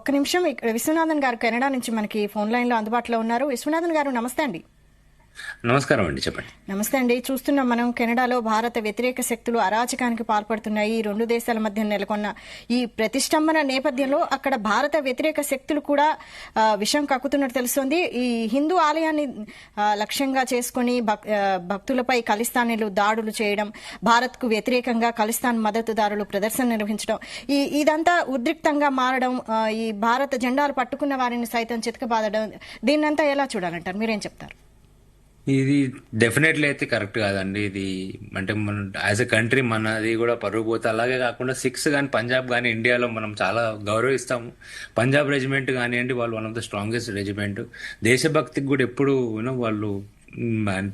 ఒక్క నిమిషం. ఇక్కడ విశ్వనాథన్ గారు కెనడా నుంచి మనకి ఫోన్ లైన్ లో అందుబాటులో ఉన్నారు. విశ్వనాథన్ గారు నమస్తే అండి. నమస్కారం అండి, చెప్పండి. నమస్తే అండి. చూస్తున్నాం మనం కెనడాలో భారత వ్యతిరేక శక్తులు అరాచకానికి పాల్పడుతున్నాయి. ఈ రెండు దేశాల మధ్య నెలకొన్న ఈ ప్రతిష్టంభన నేపథ్యంలో అక్కడ భారత వ్యతిరేక శక్తులు కూడా విషం కక్కుతున్నట్టు తెలుస్తోంది. ఈ హిందూ ఆలయాన్ని లక్ష్యంగా చేసుకుని భక్తులపై ఖలిస్తానీలు దాడులు చేయడం, భారత్ కు వ్యతిరేకంగా ఖలిస్తాన్ మద్దతుదారులు ప్రదర్శన నిర్వహించడం, ఇదంతా ఉద్రిక్తంగా మారడం, ఈ భారత జెండాలు పట్టుకున్న వారిని సైతం చితకబాదడం, దీన్నంతా ఎలా చూడాలంటారు? మీరేం చెప్తారు? ఇది డెఫినెట్లీ అయితే కరెక్ట్ కాదండి. ఇది అంటే మనం యాజ్ ఎ కంట్రీ మనది కూడా పరుగు పోతే, అలాగే కాకుండా సిక్స్ కానీ పంజాబ్ కానీ ఇండియాలో మనం చాలా గౌరవిస్తాము. పంజాబ్ రెజిమెంట్ కానివ్వండి, వాళ్ళు one of the strongest regiment. దేశభక్తికి కూడా ఎప్పుడు వాళ్ళు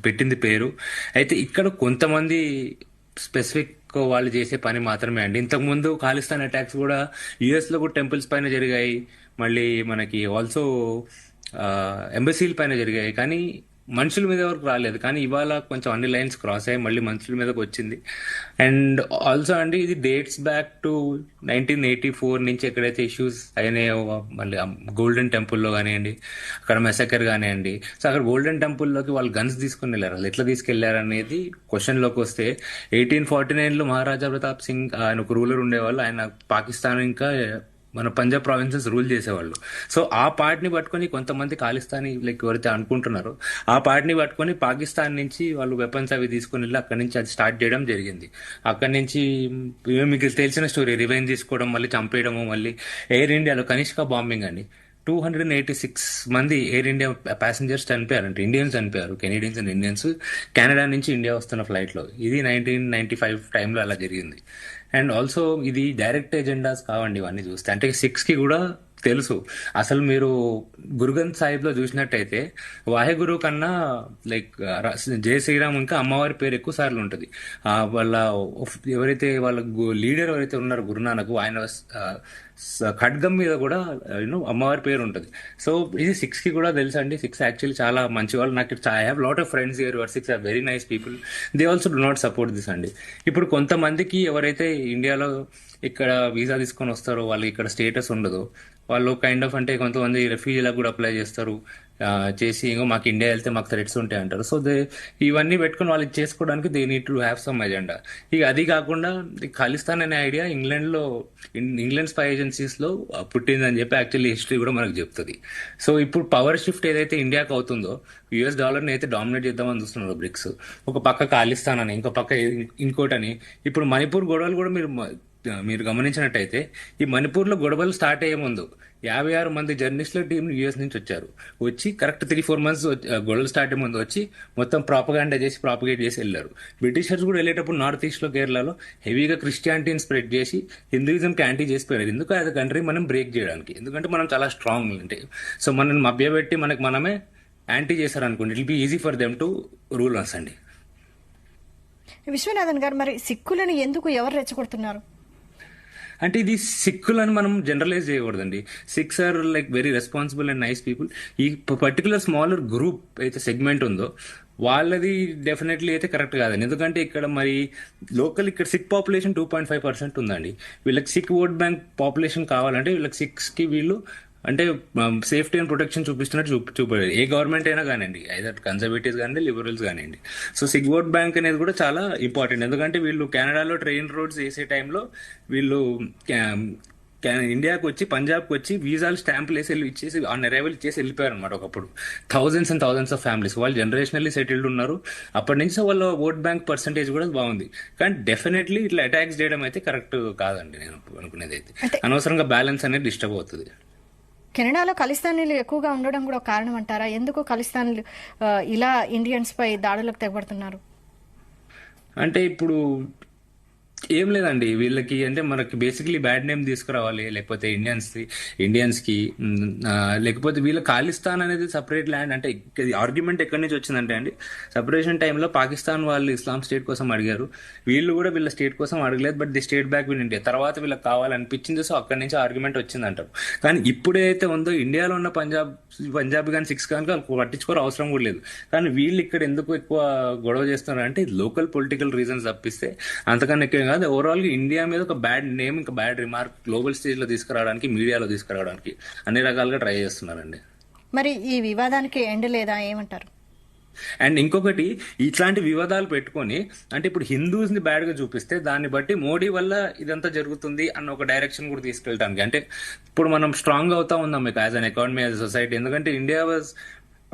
పెట్టింది పేరు. అయితే ఇక్కడ కొంతమంది స్పెసిఫిక్ వాళ్ళు చేసే పని మాత్రమే అండి. ఇంతకుముందు ఖాళిస్తాన్ అటాక్స్ కూడా యుఎస్ లో కూడా టెంపుల్స్ పైన జరిగాయి, మళ్ళీ మనకి ఆల్సో ఎంబసీల పైన జరిగాయి, కానీ మనుషుల మీద వరకు రాలేదు. కానీ ఇవాళ కొంచెం అన్ని లైన్స్ క్రాస్ అయ్యి మళ్ళీ మనుషుల మీదకి వచ్చింది. అండ్ ఆల్సో అండి, ఇది డేట్స్ బ్యాక్ టు 1984 నుంచి ఎక్కడైతే ఇష్యూస్ అయినాయో, మళ్ళీ గోల్డెన్ టెంపుల్లో కానివ్వండి, అక్కడ మెసకర్ కానివ్వండి. సో అక్కడ గోల్డెన్ టెంపుల్లోకి వాళ్ళు గన్స్ తీసుకుని వెళ్ళారు. వాళ్ళు ఎట్లా తీసుకెళ్లారు అనేది క్వశ్చన్లోకి వస్తే, 1849లో మహారాజా ప్రతాప్ సింగ్ ఆయన ఒక రూలర్ ఉండేవాళ్ళు. ఆయన పాకిస్తాన్ ఇంకా మన పంజాబ్ ప్రావిన్సెస్ రూల్ చేసేవాళ్ళు. సో ఆ పార్ట్ని పట్టుకొని కొంతమంది ఖాళిస్తానీ ఎవరైతే అనుకుంటున్నారో ఆ పార్ట్ని పట్టుకొని పాకిస్తాన్ నుంచి వాళ్ళు వెపన్స్ అవి తీసుకుని వెళ్ళి అక్కడి నుంచి అది స్టార్ట్ చేయడం జరిగింది. అక్కడి నుంచి మీకు తెలిసిన స్టోరీ, రివెంజ్ తీసుకోవడం, మళ్ళీ చంపేయడము, మళ్ళీ ఎయిర్ ఇండియాలో కనిష్క బాంబింగ్ అండి. 286 మంది ఎయిర్ ఇండియా ప్యాసింజర్స్ చనిపోయారంటే, ఇండియన్స్ చనిపోయారు, కెనడియన్స్ అండ్ ఇండియన్స్, కెనడా నుంచి ఇండియా వస్తున్న ఫ్లైట్లో. ఇది 1995 టైంలో అలా జరిగింది. అండ్ ఆల్సో ఇది డైరెక్ట్ ఎజెండాస్ కావండి ఇవన్నీ చూస్తే. అంటే సిక్స్కి కూడా తెలుసు. అసలు మీరు గురుగ్రంథ్ సాహిబ్లో చూసినట్టయితే వాహెగురు కన్నా జయ శ్రీరామ్ ఇంకా అమ్మవారి పేరు ఎక్కువ సార్లు ఉంటుంది. వాళ్ళ ఎవరైతే వాళ్ళ లీడర్ ఎవరైతే ఉన్నారో గురునానక్, ఆయన ఖడ్గం మీద కూడా అమ్మవారి పేరు ఉంటుంది. సో ఇది సిక్స్కి కూడా తెలుసు అండి. సిక్స్ యాక్చువల్లీ చాలా మంచి వాళ్ళు. నాకు I have lot of friends here your Sikhs are very nice people. They also do not support this అండి. ఇప్పుడు కొంతమందికి ఎవరైతే ఇండియాలో ఇక్కడ వీసా తీసుకొని వస్తారో, వాళ్ళకి ఇక్కడ స్టేటస్ ఉండదు, వాళ్ళు కైండ్ ఆఫ్ అంటే కొంతమంది రెఫ్యూజీలకు కూడా అప్లై చేస్తారు, చేసి ఇంకో మాకు ఇండియా వెళ్తే మాకు థ్రెట్స్ ఉంటాయి అంటారు. సో ఇవన్నీ పెట్టుకుని వాళ్ళకి చేసుకోవడానికి they need to have some agenda. ఇక అది కాకుండా ఖాళిస్తాన్ అనే ఐడియా ఇంగ్లాండ్ స్పై ఏజెన్సీస్లో పుట్టిందని చెప్పి యాక్చువల్లీ హిస్టరీ కూడా మనకు చెప్తుంది. సో ఇప్పుడు పవర్ షిఫ్ట్ ఏదైతే ఇండియాకి అవుతుందో, US$ని అయితే డామినేట్ చేద్దామని చూస్తున్నారు బ్రిక్స్. ఒక పక్క ఖాళిస్తాన్ అని, ఇంకో పక్క ఇంకోటని. ఇప్పుడు మణిపూర్ గొడవలు కూడా మీరు గమనించినట్టయితే, ఈ మణిపూర్లో గొడవలు స్టార్ట్ అయ్యే ముందు 56 మంది జర్నలిస్టుల టీం US నుంచి వచ్చి కరెక్ట్ 3-4 months గొడవలు స్టార్ట్ అయ్యే ముందు వచ్చి మొత్తం ప్రాపగేట్ చేసి వెళ్ళారు. బ్రిటిషర్స్ కూడా వెళ్ళేటప్పుడు నార్త్ ఈస్ట్లో కేరళలో హెవీగా క్రిస్టియానిటీని స్ప్రెడ్ చేసి హిందూయిజంకి యాంటీ చేసిపోయారు. ఎందుకు? యాజ్ అ కంట్రీ మనం బ్రేక్ చేయడానికి. ఎందుకంటే మనం చాలా స్ట్రాంగ్ అంటే, సో మనల్ని మభ్యపెట్టి మనమే యాంటీ చేశారనుకోండి, it will be easy for them to rule us అండి. విశ్వనాథన్ గారు, మరి సిక్కులను ఎందుకు ఎవరు రెచ్చగొడుతున్నారు? అంటే ఇది సిక్కులను మనం జనరలైజ్ చేయకూడదండి. Sikhs are very responsible and nice people. ఈ పర్టికులర్ స్మాలర్ గ్రూప్ అయితే సెగ్మెంట్ ఉందో వాళ్ళది డెఫినెట్లీ అయితే కరెక్ట్ కాదండి. ఎందుకంటే ఇక్కడ మరి లోకల్ ఇక్కడ సిక్ పాపులేషన్ 2.5% ఉందండి. వీళ్ళకి సిక్ ఓట్ బ్యాంక్ పాపులేషన్ కావాలంటే వీళ్ళకి సిక్స్కి వీళ్ళు అంటే సేఫ్టీ అండ్ ప్రొటెక్షన్ చూపిస్తున్నట్టు చూపారు. ఏ గవర్నమెంట్ అయినా కానివ్వండి, ఐదర్ కన్జర్వేటివ్స్ కానివ్వండి, లిబరల్స్ కానివ్వండి. సో సిక్ ఓట్ బ్యాంక్ అనేది కూడా చాలా ఇంపార్టెంట్. ఎందుకంటే వీళ్ళు కెనడాలో ట్రైన్ రోడ్స్ వేసే టైంలో వీళ్ళు ఇండియాకి వచ్చి, పంజాబ్కి వచ్చి వీసాలు స్టాంపులు ఇచ్చేసి ఆన్ అరైవల్ ఇచ్చేసి వెళ్ళిపోయారు అనమాట. ఒకప్పుడు thousands and thousands of families వాళ్ళు జనరేషనల్లీ సెటిల్డ్ ఉన్నారు అప్పటి నుంచి. వాళ్ళ ఓట్ బ్యాంక్ పర్సంటేజ్ కూడా బాగుంది. కానీ డెఫినెట్లీ ఇట్లా అటాక్స్ చేయడం అయితే కరెక్ట్ కాదండి. నేను అనుకునేది అయితే అనవసరంగా బ్యాలెన్స్ అనేది డిస్టర్బ్ అవుతుంది. కెనడాలో ఖలిస్తానీలు ఎక్కువగా ఉండడం కూడా కారణం అంటారా? ఎందుకు ఖలిస్తానీలు ఇలా ఇండియన్స్ పై దాడులకు తెగబడుతున్నారు? అంటే ఇప్పుడు ఏం లేదండి, వీళ్ళకి అంటే మనకి బేసిక్లీ బ్యాడ్ నేమ్ తీసుకురావాలి, లేకపోతే ఇండియన్స్కి లేకపోతే వీళ్ళ ఖాళిస్తాన్ అనేది సపరేట్ ల్యాండ్. అంటే ఆర్గ్యుమెంట్ ఎక్కడి నుంచి వచ్చిందంటే అండి, సపరేషన్ టైంలో పాకిస్తాన్ వాళ్ళు ఇస్లాం స్టేట్ కోసం అడిగారు, వీళ్ళు కూడా వీళ్ళ స్టేట్ కోసం అడగలేదు, but the state back win India. తర్వాత వీళ్ళకి కావాలనిపించింది, సో అక్కడి నుంచి ఆర్గ్యుమెంట్ వచ్చింది అంటారు. కానీ ఇప్పుడు ఏదైతే ఉందో ఇండియాలో ఉన్న పంజాబ్ కానీ సిక్స్ కానీ పట్టించుకోవడం అవసరం కూడా లేదు. కానీ వీళ్ళు ఇక్కడ ఎందుకు ఎక్కువ గొడవ చేస్తున్నారు అంటే లోకల్ పొలిటికల్ రీజన్స్ తప్పిస్తే అంతకన్నా ఎక్కువ కాదు. కాదు, ఓవరాల్ గా ఇండియా మీద ఒక బ్యాడ్ నేమ్, ఇంకా బ్యాడ్ రిమార్క్ గ్లోబల్ స్టేజ్ లో తీసుకురావడానికి, మీడియాలో తీసుకురావడానికి అన్ని రకాలుగా ట్రై చేస్తున్నారండి. మరి ఈ వివాదానికి ఎండ్ లేదా, ఏమంటారు? అండ్ ఇంకొకటి, ఇట్లాంటి వివాదాలు పెట్టుకొని అంటే ఇప్పుడు హిందూస్ ని బ్యాడ్ గా చూపిస్తే దాన్ని బట్టి మోడీ వల్ల ఇదంతా జరుగుతుంది అన్న ఒక డైరెక్షన్ కూడా తీసుకెళ్ళడానికి, అంటే ఇప్పుడు మనం స్ట్రాంగ్ అవుతా ఉన్నాం మీకు as an economy, as society. ఎందుకంటే ఇండియా వాజ్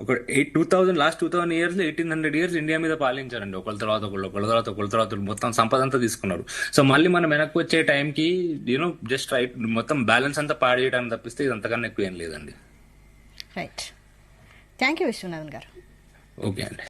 ఒక 2000 ఇయర్స్ 1800 ఇయర్స్ ఇండియా మీద పాలించారండి, ఒకళ్ళ తర్వాత ఒకళ్ళ తర్వాత మొత్తం సంపద అంతా తీసుకున్నారు. సో మళ్ళీ మనం వెనక్కి వచ్చే టైంకి జస్ట్ రైట్ మొత్తం బ్యాలెన్స్ అంతా పాడు చేయడానికి తప్పిస్తే ఇది అంతకన్నా ఎక్కువ ఏం లేదండి. రైట్. థ్యాంక్ యూ విశ్వనాథన్ గారు. ఓకే అండి.